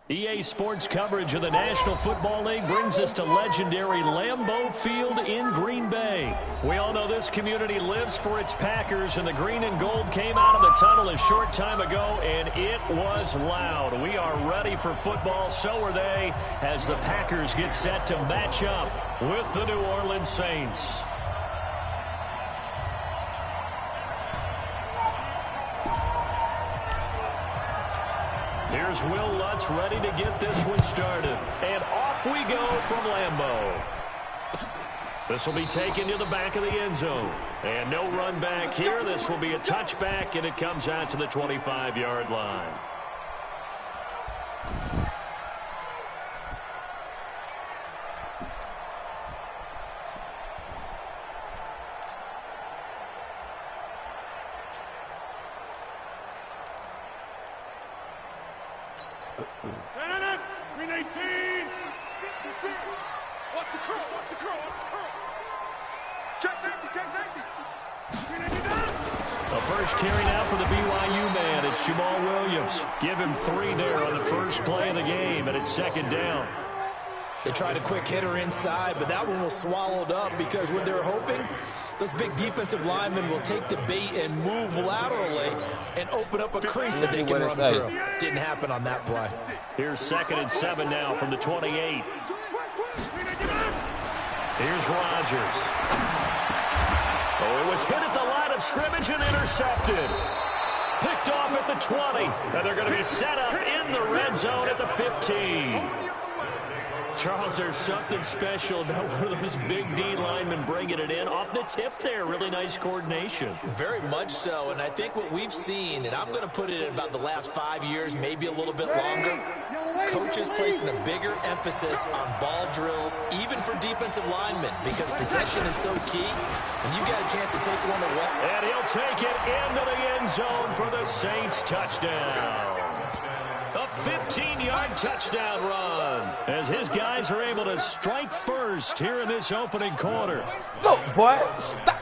EA Sports coverage of the National Football League brings us to legendary Lambeau Field in Green Bay. We all know this community lives for its Packers, and the green and gold came out of the tunnel a short time ago, and it was loud. We are ready for football, so are they, as the Packers get set to match up with the New Orleans Saints. Here's Will Lutz ready to get this one started. And off we go from Lambeau. This will be taken to the back of the end zone. And no run back here. This will be a touchback, and it comes out to the 25-yard line. Give him 3 there on the first play of the game, and it's second down. They tried a quick hitter inside, but that one was swallowed up because what they're hoping, those big defensive linemen will take the bait and move laterally and open up a crease that they can run through. Didn't happen on that play. Here's 2nd and 7 now from the 28. Here's Rodgers. Oh, it was hit at the line of scrimmage and intercepted. Picked off at the 20, and they're going to be set up in the red zone at the 15. Charles, there's something special about one of those big D linemen bringing it in off the tip there. Really nice coordination. Very much so, and I think what we've seen, and I'm going to put it in about the last 5 years, maybe a little bit longer, coaches placing a bigger emphasis on ball drills, even for defensive linemen, because possession is so key, and you got a chance to take one away. And he'll take it into the end zone for the Saints touchdown. A 15-yard touchdown run as his guys are able to strike first here in this opening quarter. Look, boy, stop.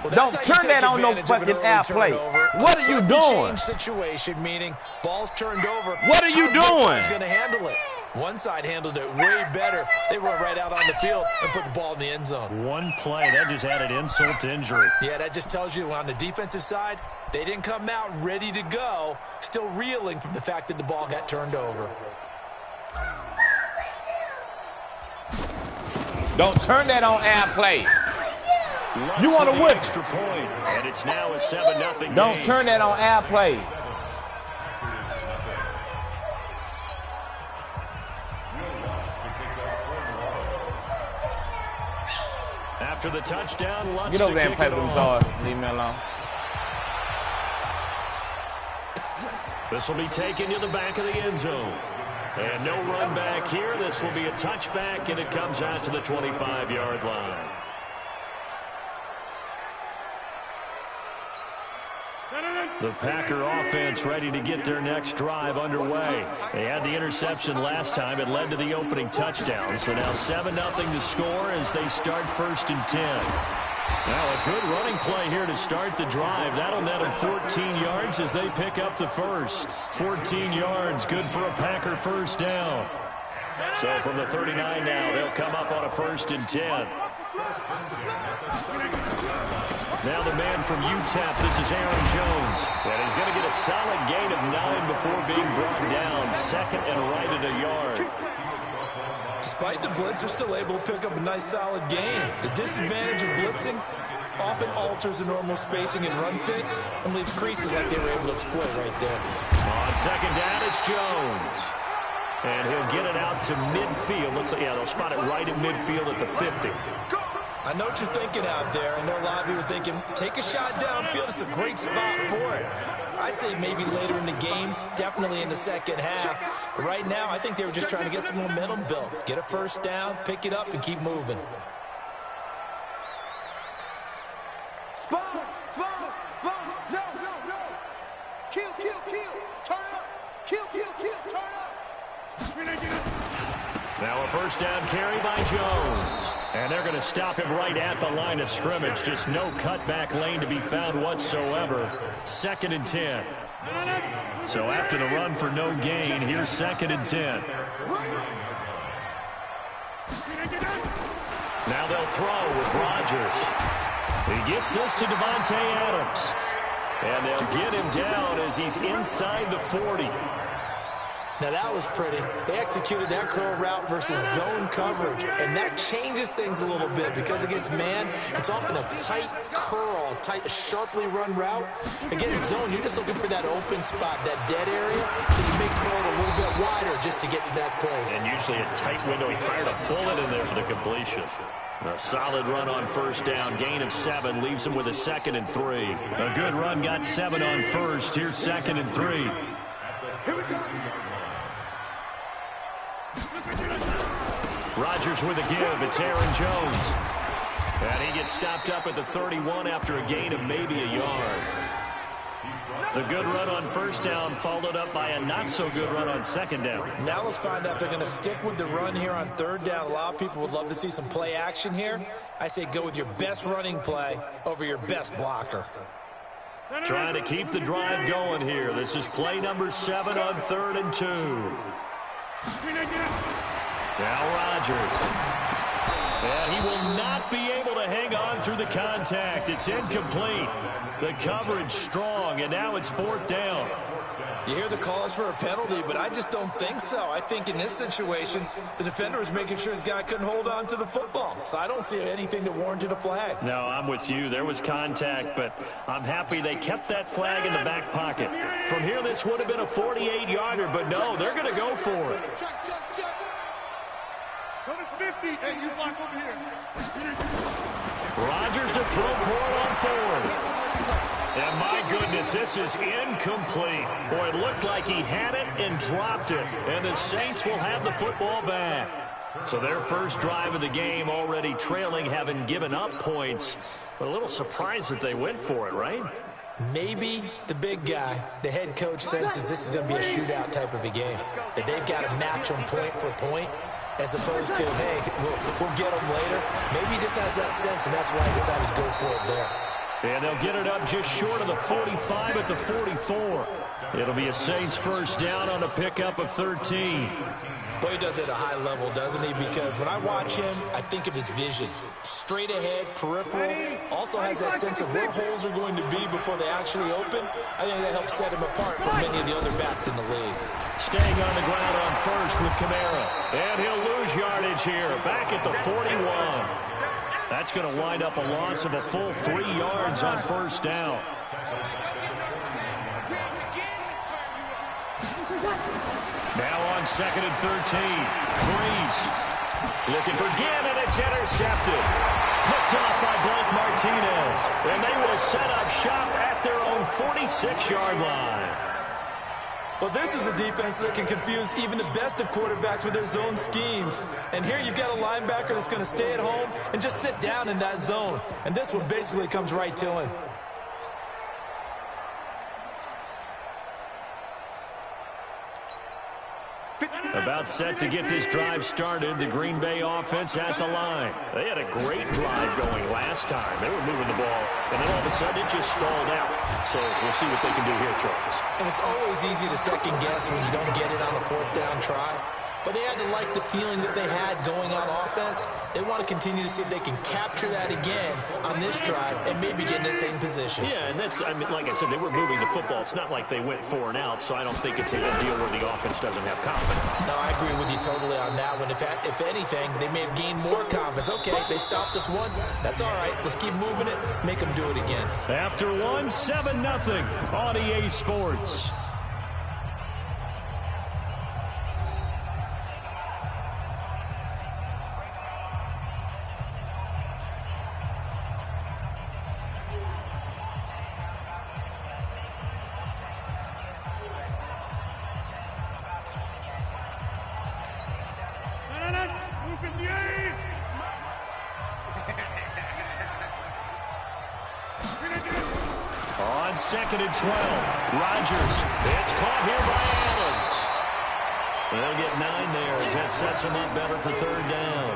Well, don't turn that on no fucking airplay. What are you doing? Situation, meaning balls turned over. What are you doing? Who's going to handle it? One side handled it way better. They went right out on the field and put the ball in the end zone. One play, that just added insult to injury. Yeah, that just tells you on the defensive side, they didn't come out ready to go, still reeling from the fact that the ball got turned over. Don't turn that on airplay. You want to win. Extra point, and it's now a 7-0 game. Don't turn that on airplay. After the touchdown, Lutz get over there and play with them dogs. Leave me alone. This will be taken to the back of the end zone. And no run back here. This will be a touchback, and it comes out to the 25-yard line. The Packer offense ready to get their next drive underway. They had the interception last time. It led to the opening touchdown. So now 7-0 to score as they start 1st and 10. Now a good running play here to start the drive. That'll net them 14 yards as they pick up the first. 14 yards, good for a Packer first down. So from the 39 now, they'll come up on a 1st and 10. Now the man from UTEP, this is Aaron Jones. And he's going to get a solid gain of 9 before being brought down. 2nd and right at a yard. Despite the blitz, they're still able to pick up a nice solid gain. The disadvantage of blitzing often alters the normal spacing and run fits and leaves creases like they were able to exploit right there. On 2nd down, it's Jones. And he'll get it out to midfield. They'll spot it right in midfield at the 50. I know what you're thinking out there. I know a lot of you are thinking, take a shot downfield. It's a great spot for it. I'd say maybe later in the game, definitely in the second half. But right now, I think they were just trying to get some momentum built. Get a first down, pick it up, and keep moving. Spawn, no. Kill, turn up. Kill, turn up. Now a first down carry by Jones. And they're going to stop him right at the line of scrimmage. Just no cutback lane to be found whatsoever. 2nd and 10. So after the run for no gain, here's 2nd and 10. Now they'll throw with Rodgers. He gets this to Davante Adams. And they'll get him down as he's inside the 40. Now that was pretty. They executed that curl route versus zone coverage, and that changes things a little bit because against man, it's often a tight curl, tight, sharply run route. Against zone, you're just looking for that open spot, that dead area, so you make curl a little bit wider just to get to that place. And usually a tight window. He fired a bullet in there for the completion. A solid run on 1st down. Gain of 7 leaves him with a 2nd and 3. A good run got 7 on 1st. Here's 2nd and 3. Here we go. Rodgers with a give. It's Aaron Jones. And he gets stopped up at the 31 after a gain of maybe a yard. The good run on 1st down followed up by a not-so-good run on 2nd down. Now let's find out if they're going to stick with the run here on 3rd down. A lot of people would love to see some play action here. I say go with your best running play over your best blocker. Trying to keep the drive going here. This is play number 7 on 3rd and 2. Now Rodgers. And he will not be able to hang on through the contact. It's incomplete. The coverage strong, and now it's 4th down. You hear the calls for a penalty, but I just don't think so. I think in this situation, the defender was making sure his guy couldn't hold on to the football. So I don't see anything that warranted a flag. No, I'm with you. There was contact, but I'm happy they kept that flag in the back pocket. From here, this would have been a 48-yarder, but no, they're going to go for it. Check. Go to 50. Hey, you block over here. Rodgers to throw for it on 4th. And my goodness, this is incomplete. Boy, it looked like he had it and dropped it. And the Saints will have the football back. So their first drive of the game already trailing, having given up points. But a little surprised that they went for it, right? Maybe the big guy, the head coach, senses this is going to be a shootout type of a game. That they've got to match them point for point, as opposed to, hey, we'll get them later. Maybe he just has that sense, and that's why he decided to go for it there. And they'll get it up just short of the 45 at the 44. It'll be a Saints first down on a pickup of 13. Boy, he does it at a high level, doesn't he? Because when I watch him, I think of his vision. Straight ahead, peripheral. Also has that sense of where holes are going to be before they actually open. I think that helps set him apart from many of the other backs in the league. Staying on the ground on 1st with Kamara. And he'll lose yardage here. Back at the 41. That's going to wind up a loss of a full 3 yards on 1st down. Now on 2nd and 13. Breeze looking for Gannon. It's intercepted. Picked off by Blake Martinez. And they will set up shop at their own 46-yard line. Well, this is a defense that can confuse even the best of quarterbacks with their zone schemes. And here you've got a linebacker that's going to stay at home and just sit down in that zone. And this one basically comes right to him. About set to get this drive started, the Green Bay offense at the line. They had a great drive going last time. They were moving the ball, and then all of a sudden it just stalled out. So we'll see what they can do here, Charles. And it's always easy to second guess when you don't get it on a 4th down try. But they had to like the feeling that they had going on offense. They want to continue to see if they can capture that again on this drive and maybe get in the same position. Yeah, and that's, I mean, like I said, they were moving the football. It's not like they went 4 and out, so I don't think it's a deal where the offense doesn't have confidence. No, I agree with you totally on that one. If anything, they may have gained more confidence. Okay, they stopped us once. That's all right. Let's keep moving it. Make them do it again. After 1, 7-0 on EA Sports. On 2nd and 12, Rodgers. It's caught here by Adams. They'll get 9 there as that sets them up better for 3rd down.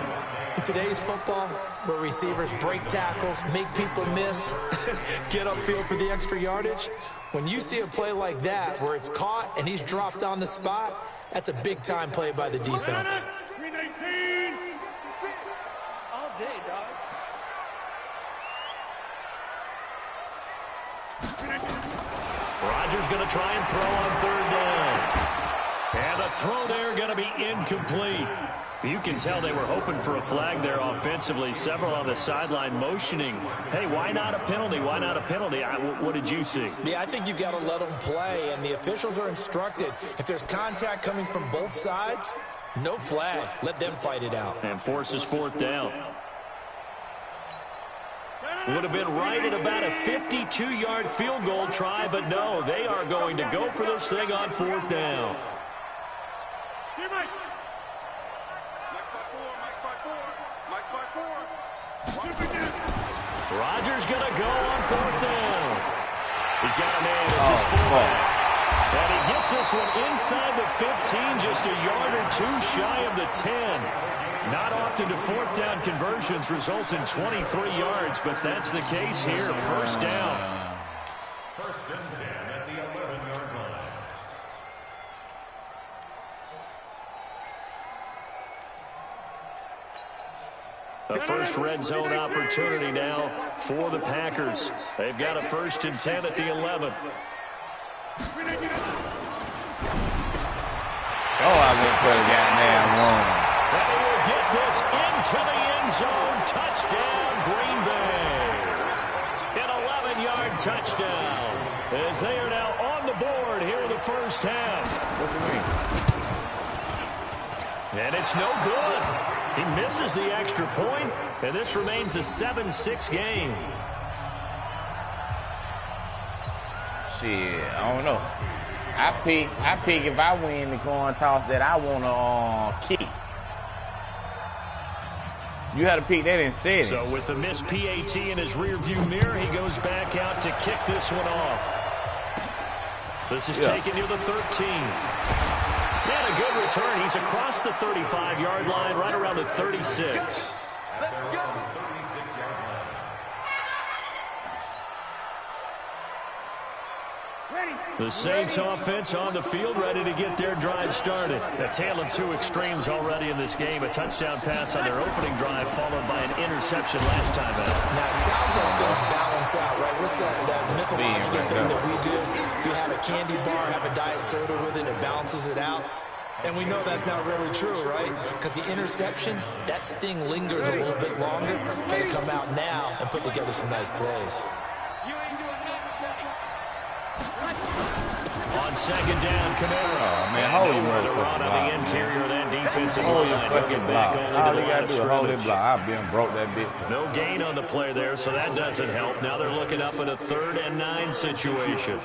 In today's football, where receivers break tackles, make people miss, get upfield for the extra yardage, when you see a play like that where it's caught and he's dropped on the spot, that's a big-time play by the defense. 319. All day, dog. Rodgers going to try and throw on 3rd down. And the throw there going to be incomplete. You can tell they were hoping for a flag there offensively. Several on the sideline motioning, hey, why not a penalty? Why not a penalty? What did you see? Yeah, I think you've got to let them play, and the officials are instructed. If there's contact coming from both sides, no flag. Let them fight it out. And forces 4th down. Would have been right at about a 52-yard field goal try, but no, they are going to go for this thing on 4th down. Rodgers going to go on 4th down. He's got a man. It's his fullback. And he gets this one inside the 15, just a yard or 2 shy of the 10. Not often do 4th down conversions result in 23 yards, but that's the case here. 1st down. 1st and 10 at the 11-yard line. A first red zone opportunity now for the Packers. They've got a 1st and 10 at the 11. Oh, I went for the goddamn one. And he will get this into the end zone. Touchdown, Green Bay. An 11-yard touchdown. As they are now on the board here in the 1st half. What do you mean? And it's no good. He misses the extra point, and this remains a 7-6 game. Shit, I don't know. I pick if I win the coin toss that I want to kick. You had to pick that instead. So with the missed PAT in his rearview mirror, he goes back out to kick this one off. This is taken near the 13. And a good return. He's across the 35-yard line, right around the 36. Let's go. The Saints offense on the field, ready to get their drive started. A tale of 2 extremes already in this game. A touchdown pass on their opening drive, followed by an interception last time out. Now, it sounds like things balance out, right? What's that mythological thing that we do? If you have a candy bar, have a diet soda with it, it balances it out. And we know that's not really true, right? Because the interception, that sting lingers a little bit longer. Got to come out now and put together some nice plays. On 2nd down, Camaro. Oh, man, hold him to run on the interior of that defensive line. He'll get back all you got to do is hold it block. I've been broke that bitch. No gain on the play there, so that doesn't help. Now they're looking up at a 3rd and 9 situation.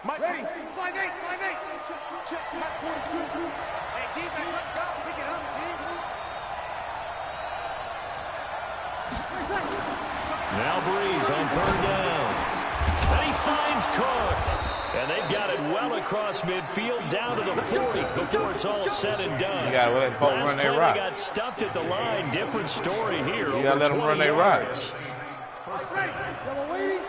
Ready? 5-8. Check. 42. Hey, defense, let's go. Pick it up, Now Breeze on 3rd down. And he finds Cook. And they've got it well across midfield down to the 40 before it's all said and done. You got to let Cook run their route. They got stuffed at the line. Different story here. You got to let them run their route. Ready? Yellow lady.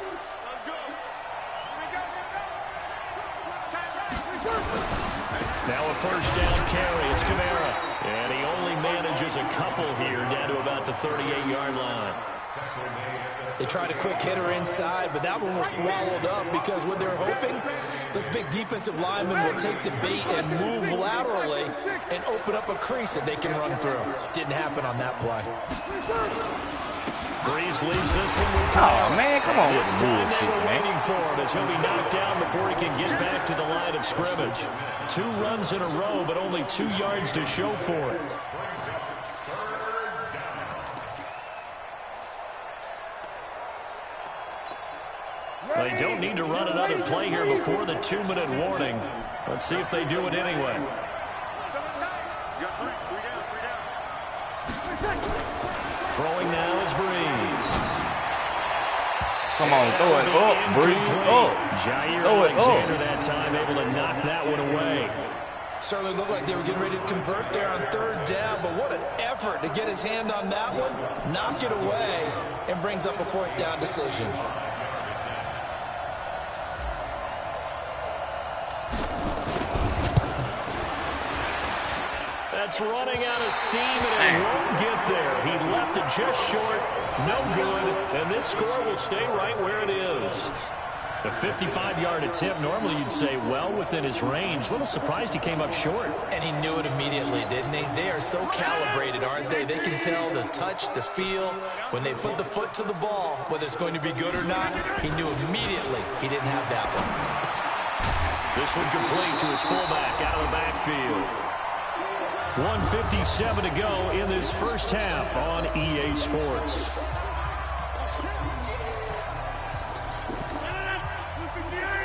Now a 1st down carry. It's Camara. And he only manages a couple here down to about the 38-yard line. They tried a quick hitter inside, but that one was swallowed up because what they're hoping, those big defensive linemen will take the bait and move laterally and open up a crease that they can run through. Didn't happen on that play. Breeze leaves this one with Camara. Oh, man, come on with This the time bullshit, they were man. waiting for him as he'll be knocked down before he can get back to the line of scrimmage. 2 runs in a row, but only 2 yards to show for it. They don't need to run another play here before the 2-minute warning. Let's see if they do it anyway. Throwing now is Breeze. Come on, throw it up, Breeze. Oh, Jair throw it Alexander that time able to knock that one away. Certainly looked like they were getting ready to convert there on 3rd down, but what an effort to get his hand on that one, knock it away, and brings up a 4th down decision. That's running out of steam, and it won't get there. He left it just short, no good, and this score will stay right where it is. A 55-yard attempt, normally you'd say well within his range. A little surprised he came up short. And he knew it immediately, didn't he? They are so calibrated, aren't they? They can tell the touch, the feel. When they put the foot to the ball, whether it's going to be good or not, he knew immediately he didn't have that one. This one complete to his fullback out of the backfield. 1:57 to go in this first half on EA Sports.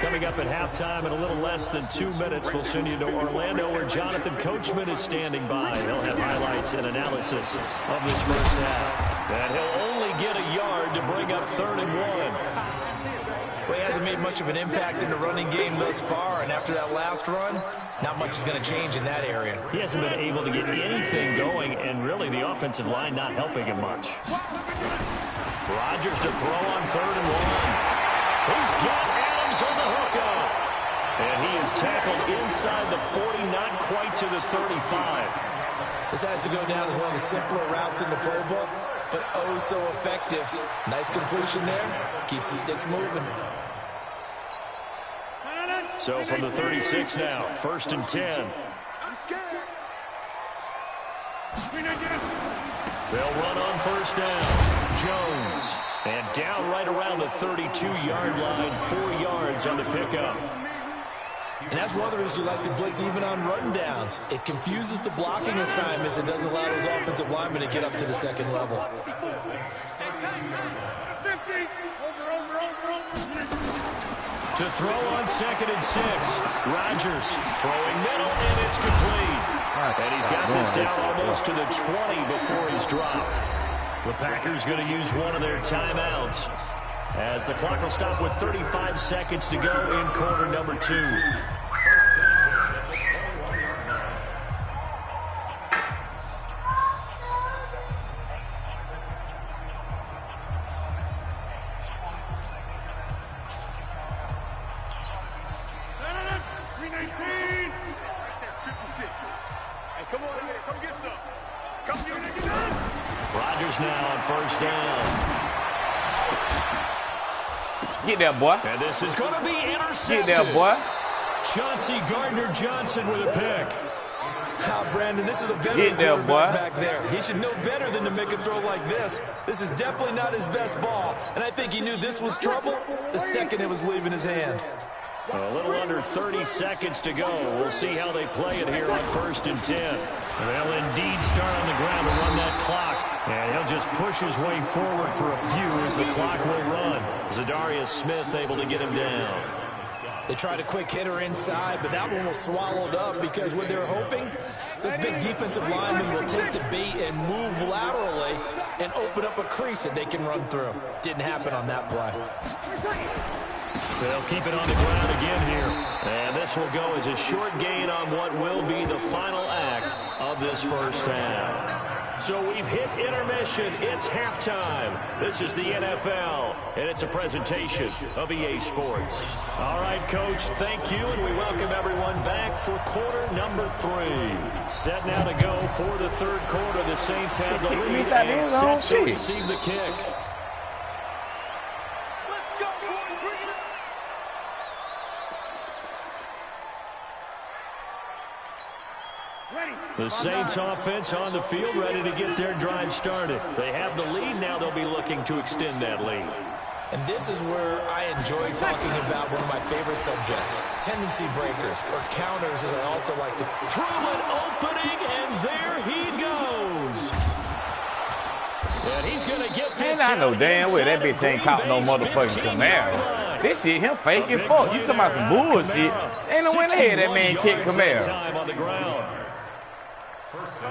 Coming up at halftime in a little less than 2 minutes, we'll send you to Orlando where Jonathan Coachman is standing by. He'll have highlights and analysis of this first half. And he'll only get a yard to bring up 3rd and 1. Well, he hasn't made much of an impact in the running game thus far, and after that last run, not much is going to change in that area. He hasn't been able to get anything going, and really the offensive line not helping him much. Rodgers to throw on 3rd and 1. He's got Adams on the hookup. And he is tackled inside the 40, not quite to the 35. This has to go down as one of the simpler routes in the playbook, but oh so effective. Nice completion there. Keeps the sticks moving. So from the 36 now, 1st and 10. They'll run on 1st down. Jones. And down right around the 32-yard line, 4 yards on the pickup. And that's one of the reasons you like to blitz even on run downs. It confuses the blocking assignments. It doesn't allow those offensive linemen to get up to the 2nd level. To throw on 2nd and 6. Rodgers throwing middle, and it's complete. And he's got this down almost to the 20 before he's dropped. The Packers going to use one of their timeouts as the clock will stop with 35 seconds to go in quarter number 2. Rodgers now on 1st down. Get there, boy. And this is going to be intercepted. Get there, boy. Chauncey Gardner-Johnson with a pick. Now, Brandon, this is a veteran quarterback back there. He should know better than to make a throw like this. This is definitely not his best ball, and I think he knew this was trouble the second it was leaving his hand. A little under 30 seconds to go. We'll see how they play it here on 1st and 10. They'll indeed start on the ground to run that clock. And he'll just push his way forward for a few as the clock will run. Zadarius Smith able to get him down. They tried a quick hitter inside, but that one was swallowed up because what they're hoping, this big defensive lineman will take the bait and move laterally and open up a crease that they can run through. Didn't happen on that play. They'll keep it on the ground again here. And this will go as a short gain on what will be the final act of this first half. So we've hit intermission. It's halftime. This is the NFL, and it's a presentation of EA Sports. All right, Coach, thank you, and we welcome everyone back for quarter number 3. Set now to go for the 3rd quarter. The Saints have the lead and set to receive the kick. The Saints offense on the field, ready to get their drive started. They have the lead. Now they'll be looking to extend that lead. And this is where I enjoy talking about one of my favorite subjects, tendency breakers, or counters, as I also like to. Through an opening, and there he goes. And he's going to get this. I know damn well that bitch ain't caught no motherfucking Camaro. This shit, him faking fuck. You talking about some bullshit. Ain't no way in the hell that man kicked Camaro. Time on the ground.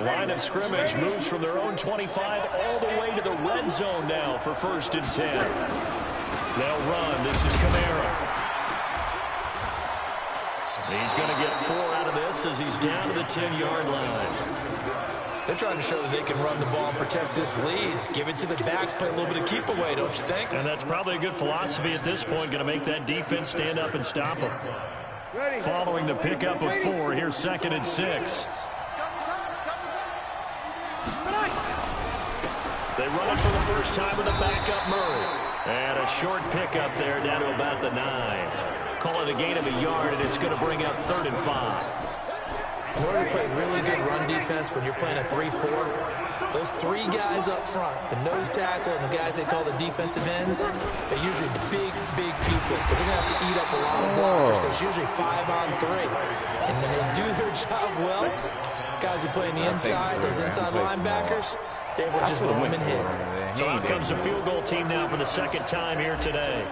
Line of scrimmage moves from their own 25 all the way to the red zone now for 1st and 10. They'll run. This is Kamara. He's going to get 4 out of this as he's down to the 10-yard line. They're trying to show that they can run the ball and protect this lead. Give it to the backs, play a little bit of keep away, don't you think? And that's probably a good philosophy at this point, going to make that defense stand up and stop them. Following the pickup of 4, here's 2nd and 6. They run it for the first time with a backup Murray. And a short pickup there down to about the 9. Call it a gain of a yard, and it's going to bring up 3rd and 5. In order to play really good run defense when you're playing a 3-4, those 3 guys up front, the nose tackle and the guys they call the defensive ends, they're usually big people because they're going to have to eat up a lot of blockers. There's usually 5 on 3. And when they do their job well, guys who play on the inside, those inside linebackers, they're able to just roll them and hit. So out comes a field goal team now for the 2nd time here today.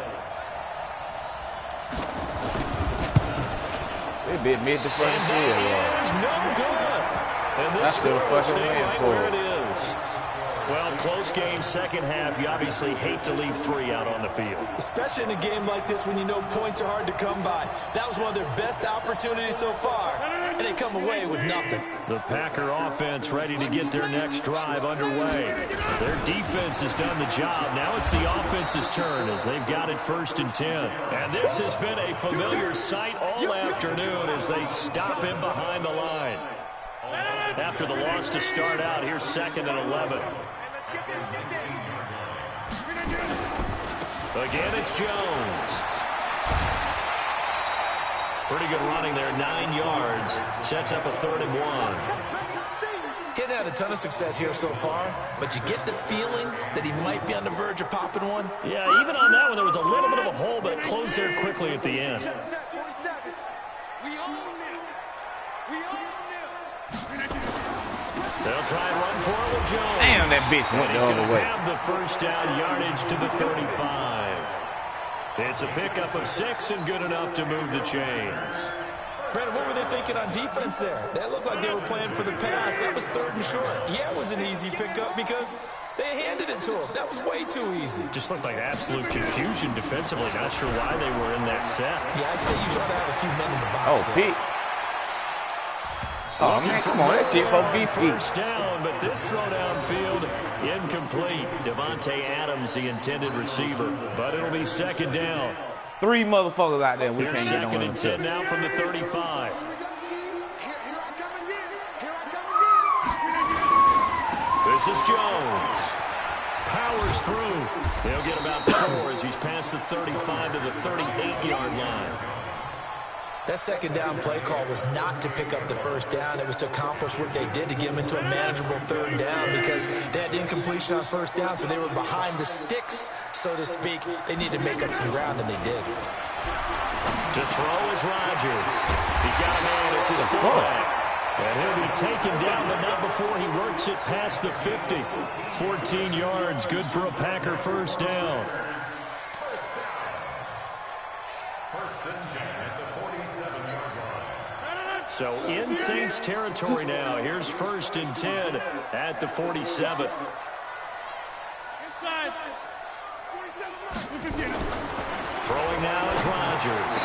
They bit mid the front field. It's no good. And this That's the fucking stay win right for where it. it is. Well, close game, second half. You obviously hate to leave 3 out on the field. Especially in a game like this when you know points are hard to come by. That was one of their best opportunities so far, and they come away with nothing. The Packer offense ready to get their next drive underway. Their defense has done the job. Now it's the offense's turn as they've got it 1st and 10. And this has been a familiar sight all afternoon as they stop him behind the line. After the loss to start out, here's 2nd and 11. Again, it's Jones. Pretty good running there, 9 yards. Sets up a 3rd and 1. Getting had a ton of success here so far, but you get the feeling that he might be on the verge of popping one. Yeah, even on that one, there was a little bit of a hole, but it closed there quickly at the end. They'll try and run for it with Jones. Damn, that bitch went the other way. Have the first down yardage to the 35. It's a pickup of 6 and good enough to move the chains. Brandon, what were they thinking on defense there? That looked like they were playing for the pass. That was 3rd and short. Yeah, it was an easy pickup because they handed it to him. That was way too easy. Just looked like absolute confusion defensively. Not sure why they were in that set. Yeah, I'd say you ought to have a few men in the box. Oh, Pete. Oh, man, come on. That shit for BP. First down, but this throw downfield incomplete. Devontae Adams, the intended receiver. But it'll be 2nd down. 3 motherfuckers out there. We Here's can't get on 2nd and 10 now from the 35. This is Jones. Powers through. They'll get about 4 as he's past the 35 to the 38-yard line. That 2nd down play call was not to pick up the 1st down. It was to accomplish what they did to get them into a manageable 3rd down because they had incompletion on 1st down, so they were behind the sticks, so to speak. They needed to make up some ground, and they did. To throw is Rodgers. He's got a man. It's his fullback. And he'll be taken down, but not before he works it past the 50. 14 yards, good for a Packer 1st down. So in Saints territory now. Here's 1st and 10 at the 47. Throwing now is Rodgers.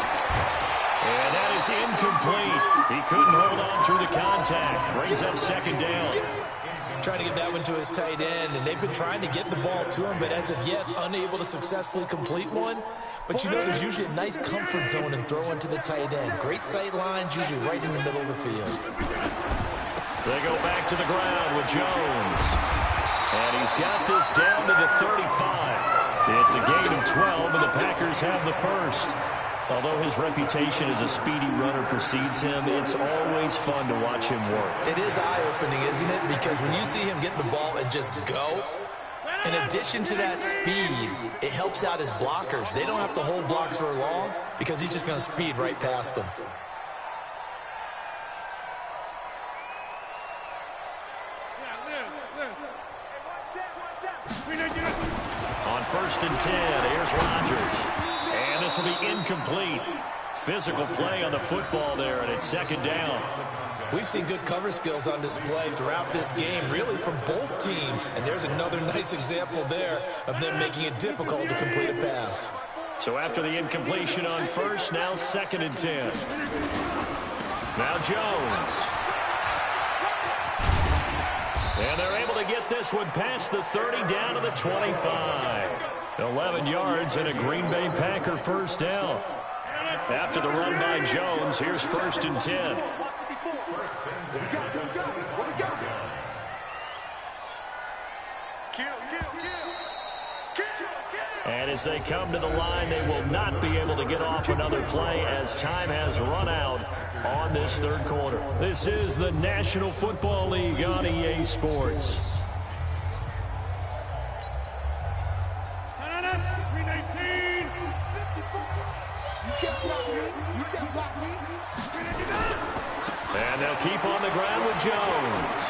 And that is incomplete. He couldn't hold on through the contact. Brings up 2nd down. Trying to get that one to his tight end, and they've been trying to get the ball to him, but as of yet, unable to successfully complete one. But you know there's usually a nice comfort zone in throwing to the tight end. Great sight lines, usually right in the middle of the field. They go back to the ground with Jones. And he's got this down to the 35. It's a gain of 12, and the Packers have the 1st. Although his reputation as a speedy runner precedes him, it's always fun to watch him work. It is eye-opening, isn't it? Because when you see him get the ball and just go, in addition to that speed, it helps out his blockers. They don't have to hold blocks for long because he's just going to speed right past them. On 1st and 10, here's Rodgers. And this will be incomplete. Physical play on the football there, and it's 2nd down. We've seen good cover skills on display throughout this game, really from both teams. And there's another nice example there of them making it difficult to complete a pass. So after the incompletion on 1st, now 2nd and 10. Now Jones. And they're able to get this one past the 30 down to the 25. 11 yards and a Green Bay Packer first down. After the run by Jones, here's 1st and 10. And as they come to the line, they will not be able to get off another play as time has run out on this 3rd quarter. This is the National Football League on EA Sports. And they'll keep on the ground with Jones.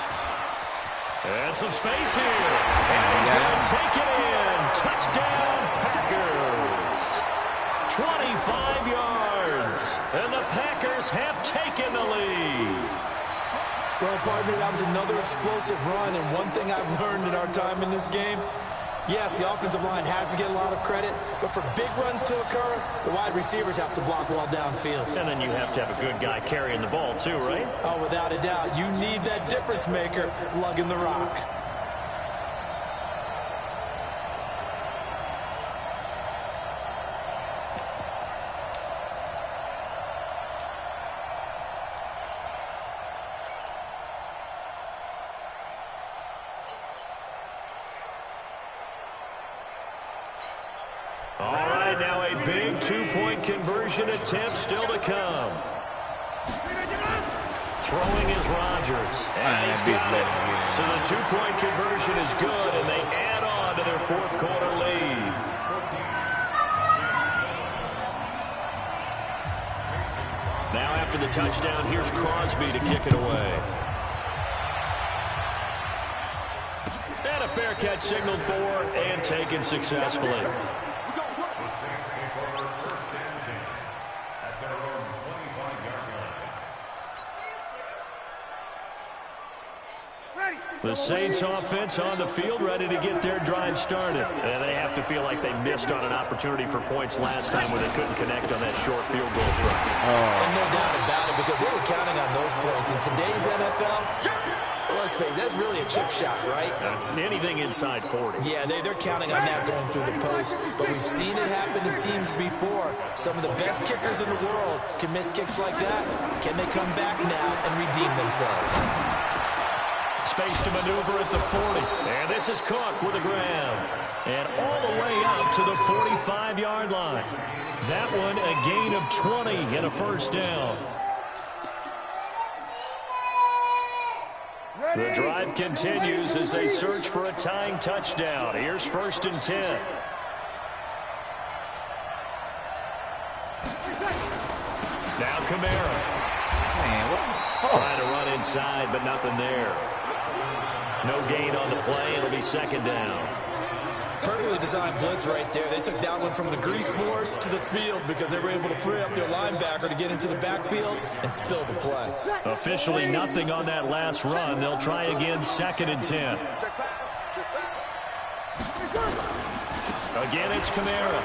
And some space here. And he's going to take it in. Touchdown, Packers. 25 yards. And the Packers have taken the lead. Well, partner, that was another explosive run. And one thing I've learned in our time in this game, yes, the offensive line has to get a lot of credit, but for big runs to occur, the wide receivers have to block well downfield. And then you have to have a good guy carrying the ball too, right? Oh, without a doubt. You need that difference maker lugging the rock. All right, now a big 2-point conversion attempt still to come. Throwing is Rodgers. And he's got it. So the 2-point conversion is good, and they add on to their 4th quarter lead. Now after the touchdown, here's Crosby to kick it away. And a fair catch signaled for and taken successfully. The Saints offense on the field ready to get their drive started. And they have to feel like they missed on an opportunity for points last time when they couldn't connect on that short field goal try. And no doubt about it, because they were counting on those points. In today's NFL, let's face it, that's really a chip shot, right? That's anything inside 40. Yeah, they're counting on that going through the post. But we've seen it happen to teams before. Some of the best kickers in the world can miss kicks like that. Can they come back now and redeem themselves? Space to maneuver at the 40. And this is Cook with a grab. And all the way up to the 45-yard line. That one a gain of 20 and a first down. The drive continues as they search for a tying touchdown. Here's 1st and 10. Now Kamara. Trying to run inside, but nothing there. No gain on the play. It'll be 2nd down. Perfectly designed blitz right there. They took that one from the grease board to the field because they were able to free up their linebacker to get into the backfield and spill the play. Officially nothing on that last run. They'll try again, 2nd and 10. Again, it's Kamara.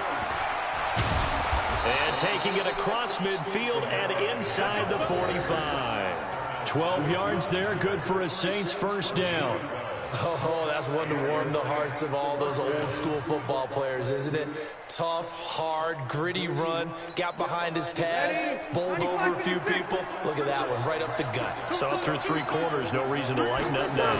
And taking it across midfield and inside the 45. 12 yards there, good for a Saints first down. Oh, that's one to warm the hearts of all those old school football players, isn't it? Tough, hard, gritty run, got behind his pads, bowled over a few people. Look at that one, right up the gut. Saw it through 3 quarters, no reason to lighten up now.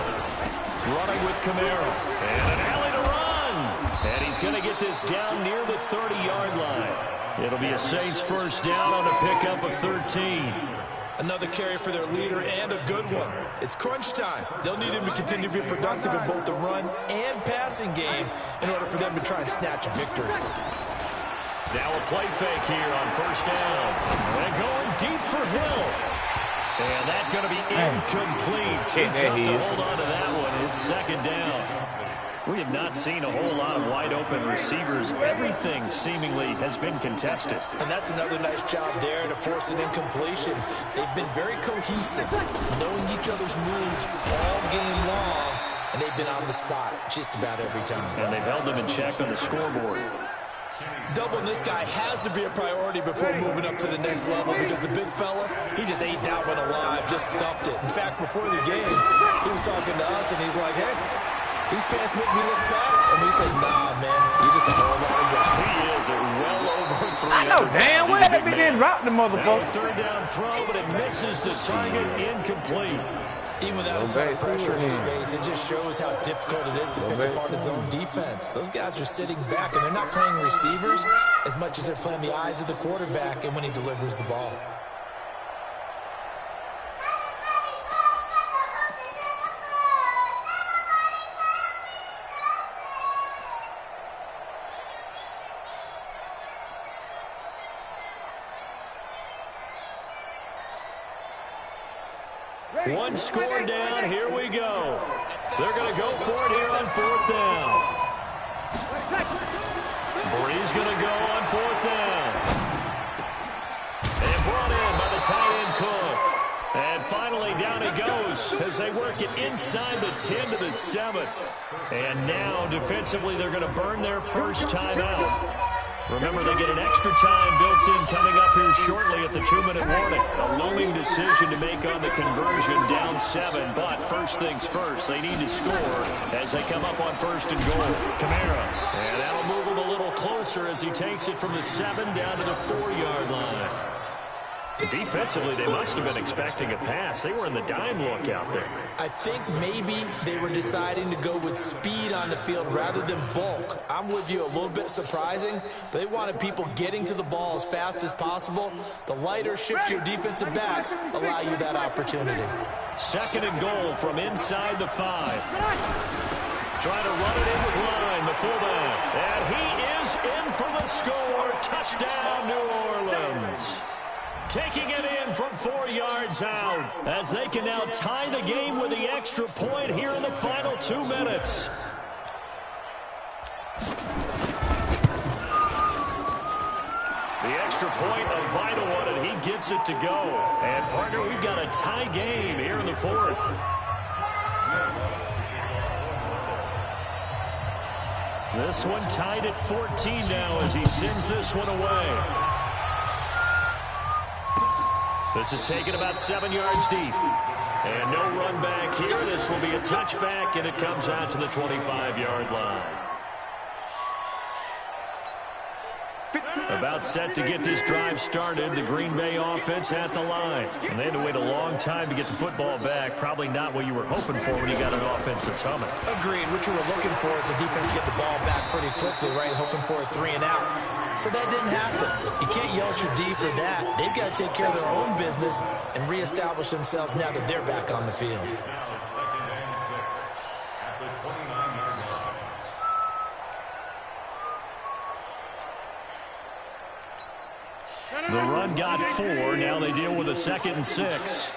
Running with Kamara, and an alley to run. And he's going to get this down near the 30-yard line. It'll be a Saints first down on a pickup of 13. Another carry for their leader and a good one. It's crunch time. They'll need him to continue to be productive in both the run and passing game in order for them to try and snatch a victory. Now a play fake here on first down. And going deep for Hill. And that's going to be incomplete. Too tough to hold on to that one. It's 2nd down. We have not seen a whole lot of wide-open receivers. Everything seemingly has been contested. And that's another nice job there to force an incompletion. They've been very cohesive, knowing each other's moves all game long, and they've been on the spot just about every time. And they've held them in check on the scoreboard. doubling this guy has to be a priority before moving up to the next level, because the big fella, he just ate that one alive, just stuffed it. In fact, before the game, he was talking to us, and he's like, hey, these pants make me look fat. And we said, nah, man, you're just a whole lot of guy. He is well over 300. I know damn well that big didn't drop the motherfucker. Third down throw, but it misses the target, incomplete. Even without a ton of pressure in his face, it just shows how difficult it is to pick apart his own defense. Those guys are sitting back, and they're not playing receivers as much as they're playing the eyes of the quarterback and when he delivers the ball. One score down, here we go. They're going to go for it here on fourth down. Bree's going to go on fourth down. And brought in by the tight end Cook. And finally down he goes as they work it inside the 10 to the 7. And now defensively they're going to burn their first timeout. Remember, they get an extra time built in coming up here shortly at the 2-minute warning. A looming decision to make on the conversion, down 7. But first things first, they need to score as they come up on first and goal. Kamara, and that'll move him a little closer as he takes it from the 7 down to the 4-yard line. Defensively, they must have been expecting a pass. They were in the dime look out there. I think maybe they were deciding to go with speed on the field rather than bulk. I'm with you, a little bit surprising. They wanted people getting to the ball as fast as possible. The lighter, shiftier defensive backs allow you that opportunity. Second and goal from inside the 5. Trying to run it in with Line, the fullback. And he is in for the score. Touchdown, New Orleans. Taking it in from 4 yards out as they can now tie the game with the extra point here in the final 2 minutes. The extra point, a vital one, and he gets it to go. And, partner, we've got a tie game here in the 4th. This one tied at 14 now as he sends this one away. This is taken about 7 yards deep. And no run back here. This will be a touchback, and it comes out to the 25-yard line. About set to get this drive started. The Green Bay offense at the line. And they had to wait a long time to get the football back. Probably not what you were hoping for when you got an offensive tunnel. Agreed. What you were looking for is the defense get the ball back pretty quickly, right? Hoping for a 3 and out. So that didn't happen. You can't yell at your D for that. They've got to take care of their own business and reestablish themselves now that they're back on the field. The run got 4. Now they deal with a 2nd and 6.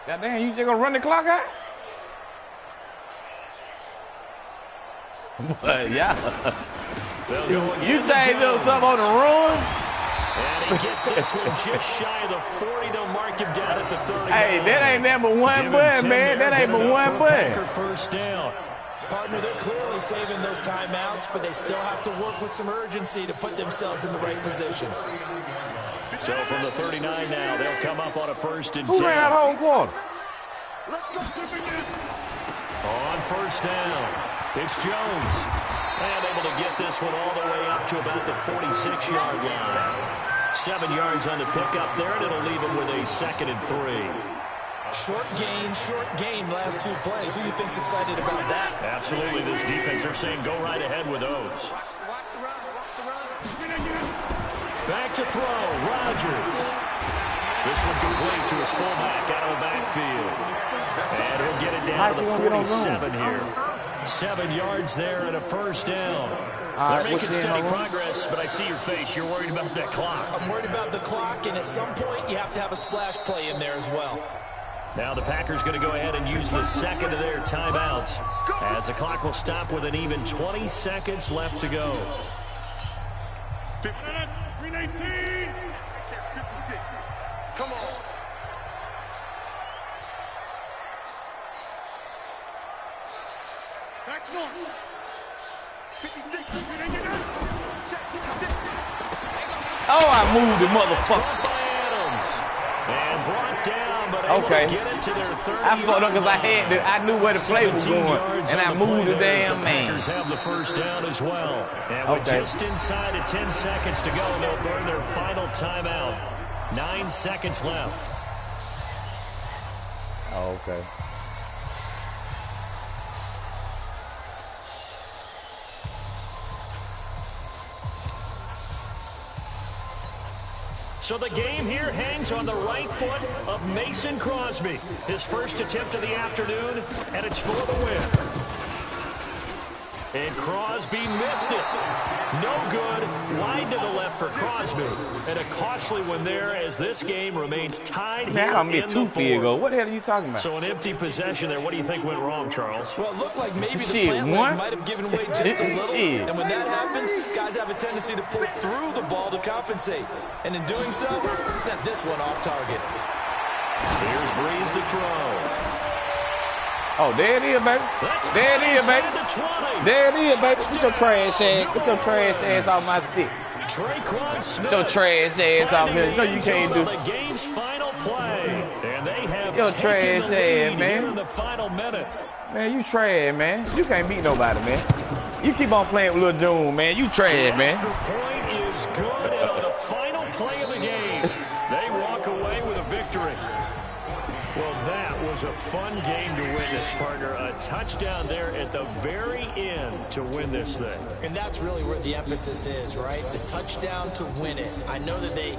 Goddamn, you just gonna run the clock out? But yeah. You changed up something on the run? And he gets this one just shy of the 40 to mark him down at the 30. Hey, that ain't number one button, man. That ain't but one button. First down. Partner, they're clearly saving those timeouts, but they still have to work with some urgency to put themselves in the right position. So from the 39 now, they'll come up on a 1st and 10. Who ran out home quarter? On first down, it's Jones. And able to get this one all the way up to about the 46-yard line. 7 yards on the pickup there, and it'll leave him with a 2nd and 3. Short gain, last 2 plays. Who do you think's excited about that? Absolutely, this defense, they're saying go right ahead with those. Back to throw, Rodgers. This one complete to his fullback out of the backfield. And he'll get it down to the 47 here. 7 yards there and a 1st down. They're making steady progress, but I see your face. You're worried about that clock. I'm worried about the clock, and at some point you have to have a splash play in there as well. Now the Packers going to go ahead and use the 2nd of their timeouts as the clock will stop with an even 20 seconds left to go. 319. 56. Come on. That's not. 56. Oh, I moved the motherfucker. And brought down, but okay. able to get it to their 30. I fucked up because I knew where the play was going, and I moved the damn man. Packers have the first down as well. And with just inside of 10 seconds to go, they'll burn their final timeout. 9 seconds left. Oh, okay. So the game here hangs on the right foot of Mason Crosby. His first attempt of the afternoon, and it's for the win. And Crosby missed it. No good. Wide to the left for Crosby. And a costly one there as this game remains tied here I'm in the fourth. What the hell are you talking about? So an empty possession there. What do you think went wrong, Charles? Well, it looked like maybe the plant leg might have given way just a little. And when that happens, guys have a tendency to pull through the ball to compensate. And in doing so, sent this one off target. Here's Breeze to throw. Oh, there it is, baby. There it is, baby. There it is, baby. Get your trash ass. Get your trash ass off my stick. Get your trash ass off here. No, you can't do. The game's final play, and they have your trash ass, man. In the final minute. Man, you trash, man. You can't beat nobody, man. You keep on playing with Lil June, man. You trash, man. Extra point is good, and on the final play of the game, they walk away with a victory. Well, that was a fun game to witness, partner. A touchdown there at the very end to win this thing. And that's really where the emphasis is, right? The touchdown to win it. I know that they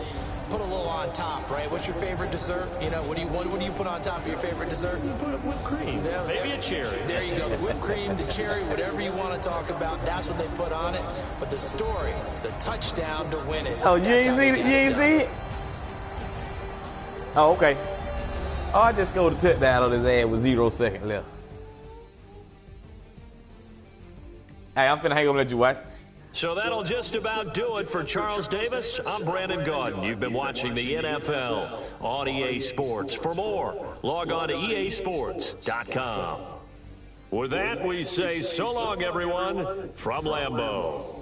put a little on top, right? What's your favorite dessert? You know, what do you put on top of your favorite dessert? You put whipped cream. Maybe a cherry. There you go. The whipped cream, the cherry, whatever you want to talk about, that's what they put on it. But the story, the touchdown to win it. Oh, you ain't seen it? You ain't see it? Oh, okay. Oh, I just scored a touchdown on his ass with 0 seconds left. Hey, I'm finna hang up and let you watch. So that'll just about do it for Charles Davis. I'm Brandon Gaudin. You've been watching the NFL on EA Sports. For more, log on to easports.com. With that, we say so long, everyone, from Lambeau.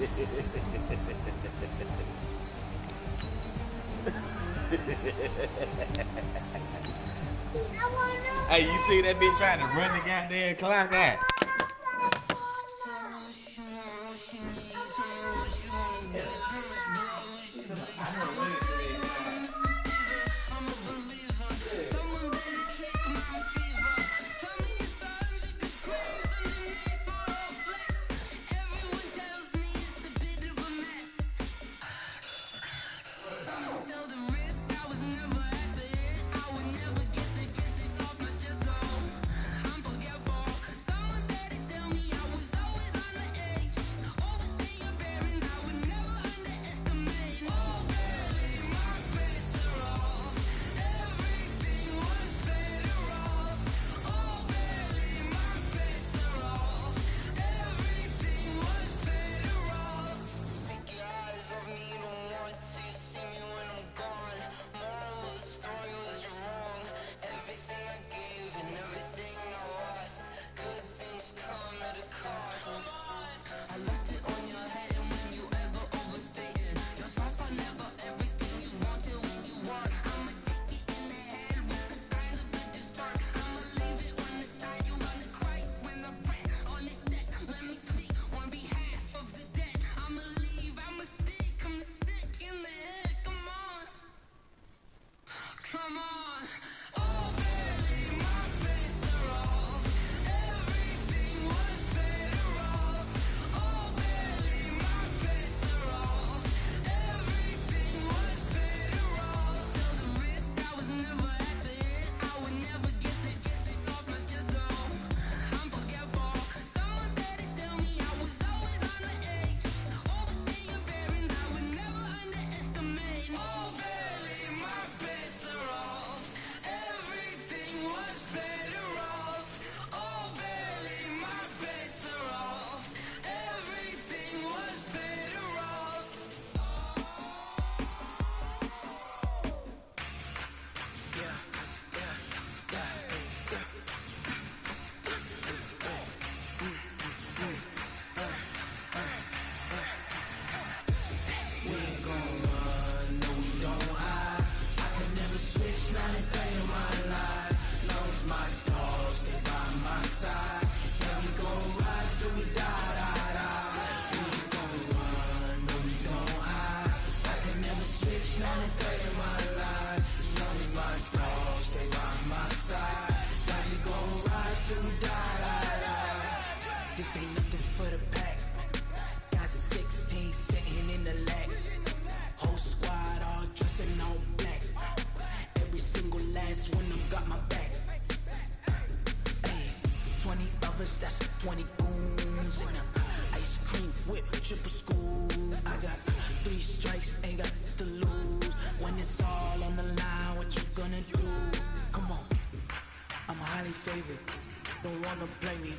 Hey, you see that bitch trying to run the goddamn clock out? This ain't nothing for the pack. Got 16 sitting in the lag. Whole squad all dressing all black. Every single last one of them got my back. Hey, 20 of us, that's 20 goons. And ice cream whip, triple school. I got 3 strikes, ain't got to lose. When it's all on the line, what you gonna do? Come on, I'm highly favored. Don't wanna play me,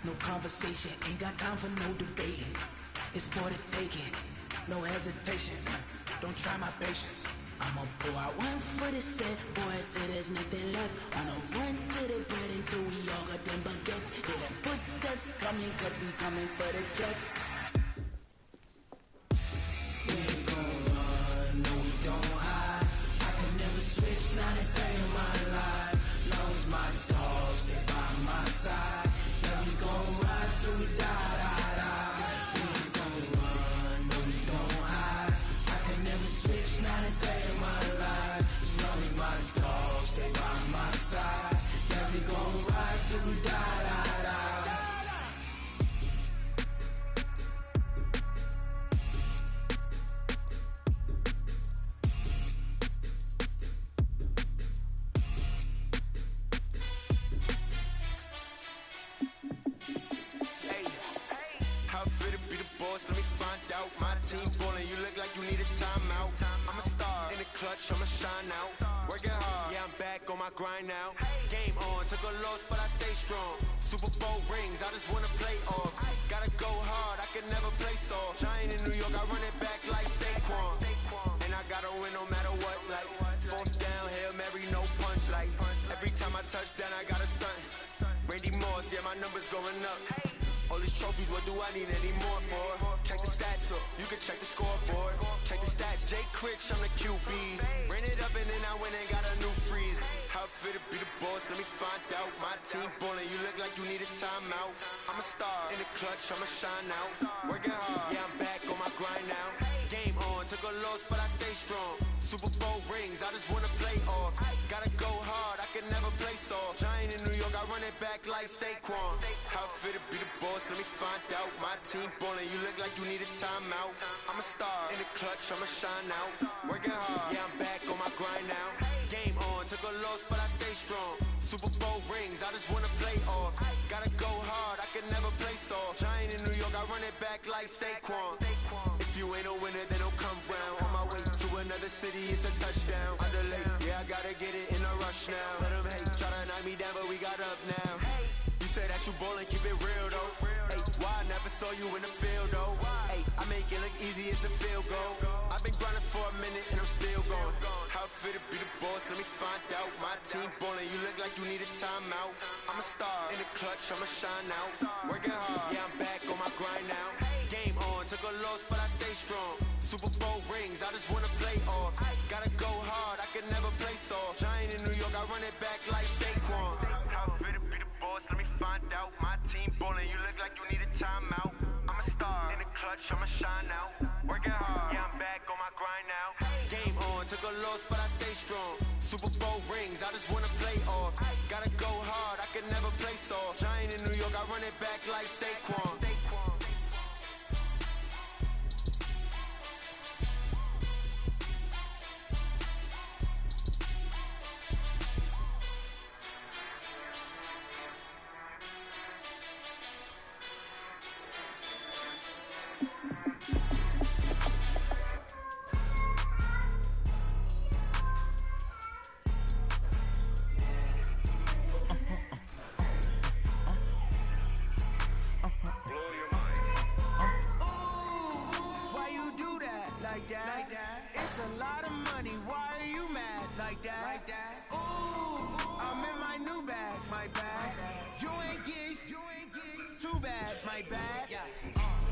no conversation, ain't got time for no debating. It's for the taking, no hesitation, don't try my patience. I'ma pour out one for the set, boy, till there's nothing left. On a run to the bread until we all got them baguettes. Hear them footsteps coming, cause we coming for the check. We ain't gon' run, no we don't hide. I can never switch, not a day in my life. Long as my dogs, they by my side. Yeah, we gon' ride till we die, die, die. We ain't gon' run, no we don't hide. I can never switch, not a day in my life. As long as my dogs, they by my side. Yeah, we gon' ride till we die, die, die. How fit to be the boss, let me find out. My team ballin', you look like you need a timeout. I'm a star, in the clutch, I'ma shine out. Working hard, yeah, I'm back on my grind now. Game on, took a loss, but I stay strong. Super Bowl rings, I just wanna play off. Gotta go hard, I can never play soft. Giant in New York, I run it back like Saquon. And I gotta win no matter what, like 4th down, Hail Mary, no punch, like every time I touch down, I gotta stunt. Randy Moss, yeah, my numbers going up. All these trophies, what do I need any more for? Check the stats up, you can check the scoreboard. Check the stats, Jay Critch, I'm the QB. Ran it up and then I went and got a new freeze. How it feel to be the boss, let me find out. My team ballin', you look like you need a timeout. I'm a star, in the clutch, I'ma shine out. Working hard, yeah, I'm back on my grind now. Game on, took a loss, but I stay strong. Super Bowl rings, I just wanna play off. Gotta go hard, I can never play soft. Giant in New York, I run it back like Saquon. How it feel to be the boss, let me find out. My team ballin', you look like you need a timeout. I'm a star, in the clutch, I'ma shine out. Working hard, yeah, I'm back on my grind now. Game on, took a loss, but I stay strong. Super Bowl rings, I just wanna play off. Gotta go hard, I can never play soft. Giant in New York, I run it back like Saquon. If you ain't a winner, then don't come round. On my way to another city, it's a touchdown. Underlay, yeah, I gotta get it in a rush now. Let them hate, try to knock me down, but we got up now. You say that you ballin', keep it real though. Hey, why I never saw you in the field though? Hey, I make it look easy, it's a field goal. I've been grinding for a minute and I'm still going. How it feel to be the boss, let me find out. My team ballin', you look like you need a timeout. I'm a star, in the clutch, I'ma shine out. Working hard, yeah, I'm back on my grind now. Game on, took a loss, but I stay strong. Super Bowl rings, I just wanna play off. Gotta go hard, I can never play soft. Giant in New York, I run it back like Saquon. How it feel to be the boss, let me find out. My team ballin', you look like you need a timeout. I'm a star, in the clutch, I'ma shine out. Working hard, yeah, I'm back on my grind now. Game on, took a loss, but I stay strong. Super Bowl rings, I just wanna play off. Gotta go hard, I can never play soft. Giant in New York, I run it back like Saquon. It's a lot of money, why are you mad like that? Ooh, I'm in my new bag, my bag. You ain't geese, too bad, my bad.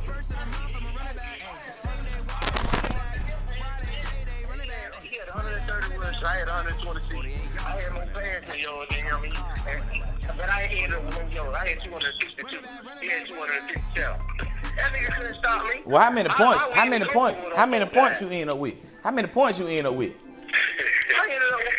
First of the month, I'm a running back. Same day, wild, running back. Friday, payday, running back. He had 130 rushes, I had 126. I had more fans than yours, you know what I mean? But I had 262. He had 257. That nigga couldn't stop me. Well, how many points? How many points you end up with? How many points you end up with?